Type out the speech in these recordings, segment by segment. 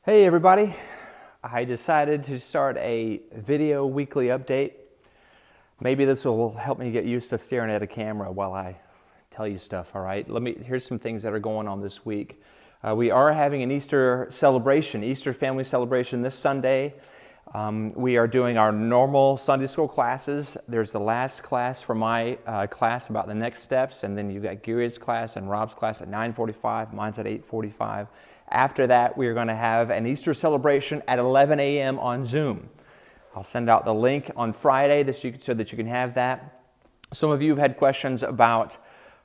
Hey everybody, I decided to start a video weekly update. Maybe this will help me get used to staring at a camera while I tell you stuff, all right? Here's some things that are going on this week. We are having an Easter celebration, Easter family celebration this Sunday. We are doing our normal Sunday school classes. There's the last class for my class about the next steps, and then you've got Gary's class and Rob's class at 9:45, mine's at 8:45. After that, we are going to have an Easter celebration at 11 a.m. on Zoom. I'll send out the link on Friday so that you can have that. Some of you have had questions about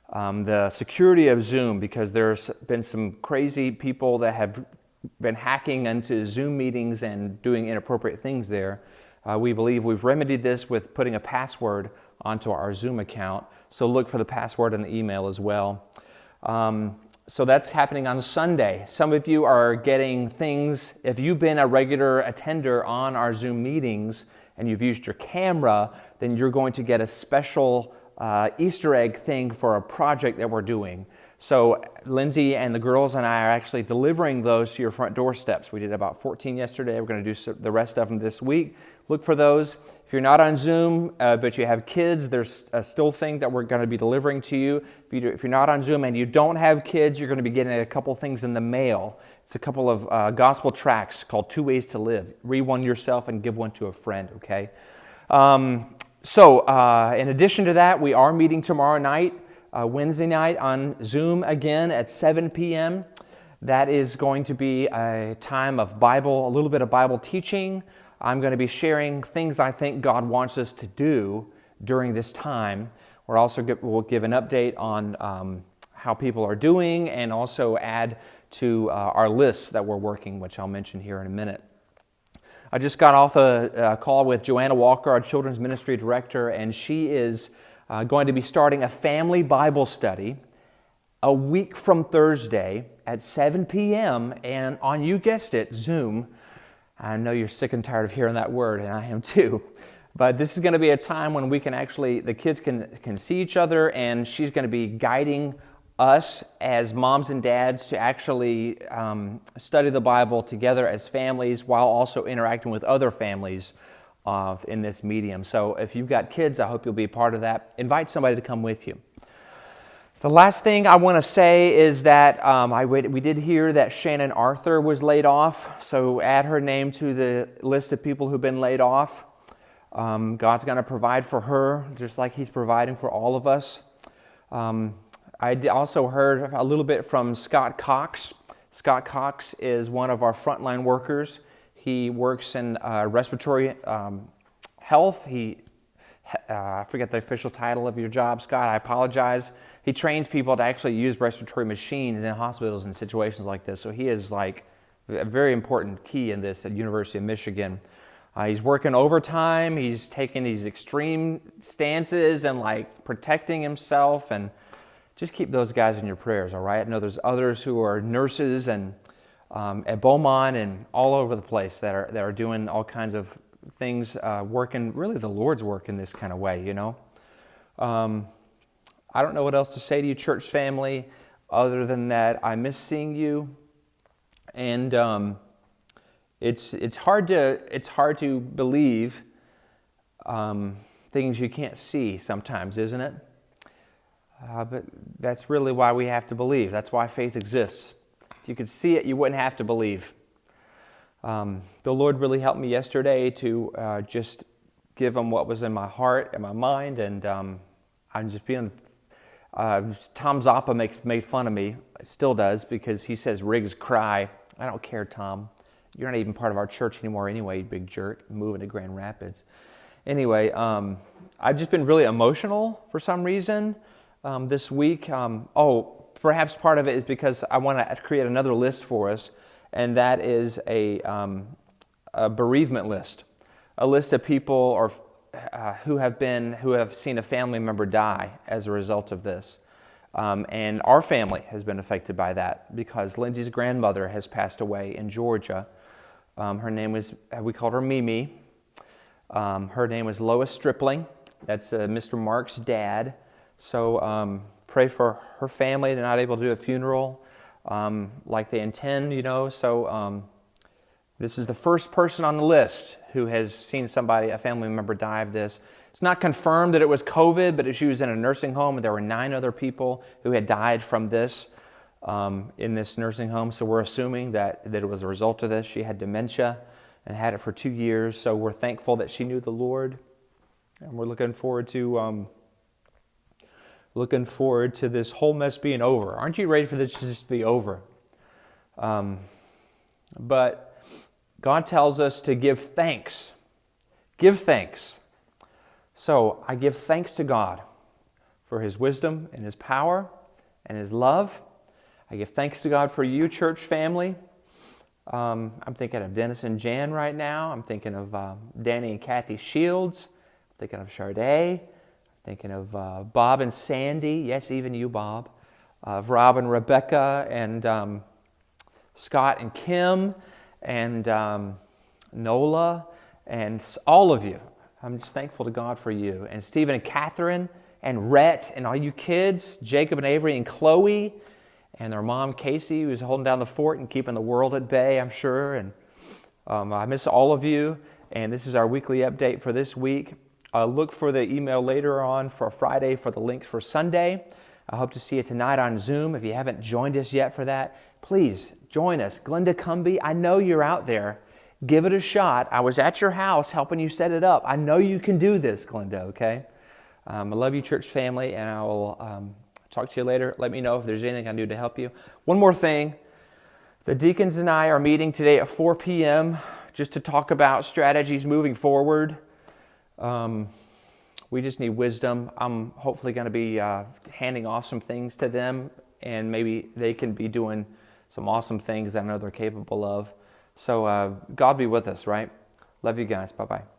the security of Zoom because there's been some crazy people that have been hacking into Zoom meetings and doing inappropriate things there. We believe we've remedied this with putting a password onto our Zoom account, so look for the password in the email as well. So that's happening on Sunday. Some of you are getting things, if you've been a regular attender on our Zoom meetings and you've used your camera, then you're going to get a special Easter egg thing for a project that we're doing. So Lindsay and the girls and I are actually delivering those to your front doorsteps. We did about 14 yesterday. We're going to do the rest of them this week. Look for those. If you're not on Zoom, but you have kids, there's a still thing that we're going to be delivering to you. If you're not on Zoom and you don't have kids, you're going to be getting a couple things in the mail. It's a couple of gospel tracts called 2 Ways to Live. Read one yourself and give one to a friend, okay? In addition to that, we are meeting tomorrow night, Wednesday night on Zoom again at 7 p.m. That is going to be a time of a little bit of Bible teaching. I'm going to be sharing things I think God wants us to do during this time. We'll give an update on how people are doing and also add to our lists that we're working, which I'll mention here in a minute. I just got off a call with Joanna Walker, our children's ministry director, and she is going to be starting a family Bible study a week from Thursday at 7 p.m. and on, you guessed it, Zoom. I know you're sick and tired of hearing that word, and I am too. But this is going to be a time when the kids can see each other, and she's going to be guiding us as moms and dads to actually study the Bible together as families while also interacting with other families in this medium. So if you've got kids, I hope you'll be a part of that. Invite somebody to come with you. The last thing I want to say is that we did hear that Shannon Arthur was laid off, so add her name to the list of people who've been laid off. God's going to provide for her, just like He's providing for all of us. I also heard a little bit from Scott Cox. Scott Cox is one of our frontline workers. He works in respiratory health. I forget the official title of your job, Scott. I apologize. He trains people to actually use respiratory machines in hospitals in situations like this. So he is like a very important key in this at University of Michigan. He's working overtime. He's taking these extreme stances and like protecting himself, and just keep those guys in your prayers, all right? I know there's others who are nurses and at Beaumont and all over the place that are doing all kinds of things, working really the Lord's work in this kind of way, you know? I don't know what else to say to you, church family, other than that I miss seeing you, and it's hard to believe things you can't see sometimes, isn't it? But that's really why we have to believe. That's why faith exists. If you could see it, you wouldn't have to believe. The Lord really helped me yesterday to just give Him what was in my heart and my mind, and I'm just being... Tom Zappa made fun of me, still does, because he says Riggs cry. I don't care, Tom. You're not even part of our church anymore anyway, you big jerk, moving to Grand Rapids. Anyway, I've just been really emotional for some reason this week. Perhaps part of it is because I want to create another list for us, and that is a bereavement list. A list of people who have seen a family member die as a result of this. And our family has been affected by that because Lindsay's grandmother has passed away in Georgia. We called her Mimi. Her name was Lois Stripling. That's Mr. Mark's dad. So pray for her family. They're not able to do a funeral like they intend, you know. So This is the first person on the list who has seen somebody, a family member, die of this. It's not confirmed that it was COVID, but she was in a nursing home, and there were 9 other people who had died from this in this nursing home. So we're assuming that it was a result of this. She had dementia and had it for 2 years. So we're thankful that she knew the Lord, and we're looking forward to this whole mess being over. Aren't you ready for this to just be over? But God tells us to give thanks. Give thanks. So I give thanks to God for His wisdom and His power and His love. I give thanks to God for you, church family. I'm thinking of Dennis and Jan right now. I'm thinking of Danny and Kathy Shields. I'm thinking of Sharday. I'm thinking of Bob and Sandy. Yes, even you, Bob. Of Rob and Rebecca and Scott and Kim and Nola and all of you. I'm just thankful to God for you. And Stephen and Catherine and Rhett and all you kids, Jacob and Avery and Chloe and their mom Casey, who's holding down the fort and keeping the world at bay, I'm sure. And I miss all of you. And this is our weekly update for this week. Look for the email later on for Friday for the links for Sunday. I hope to see you tonight on Zoom. If you haven't joined us yet for that, please join us. Glenda Cumby, I know you're out there. Give it a shot. I was at your house helping you set it up. I know you can do this, Glenda, okay? I love you, church family, and I will talk to you later. Let me know if there's anything I can do to help you. One more thing. The deacons and I are meeting today at 4 p.m. just to talk about strategies moving forward. We just need wisdom. I'm hopefully going to be handing off some things to them, and maybe they can be doing some awesome things that I know they're capable of. So God be with us, right? Love you guys. Bye-bye.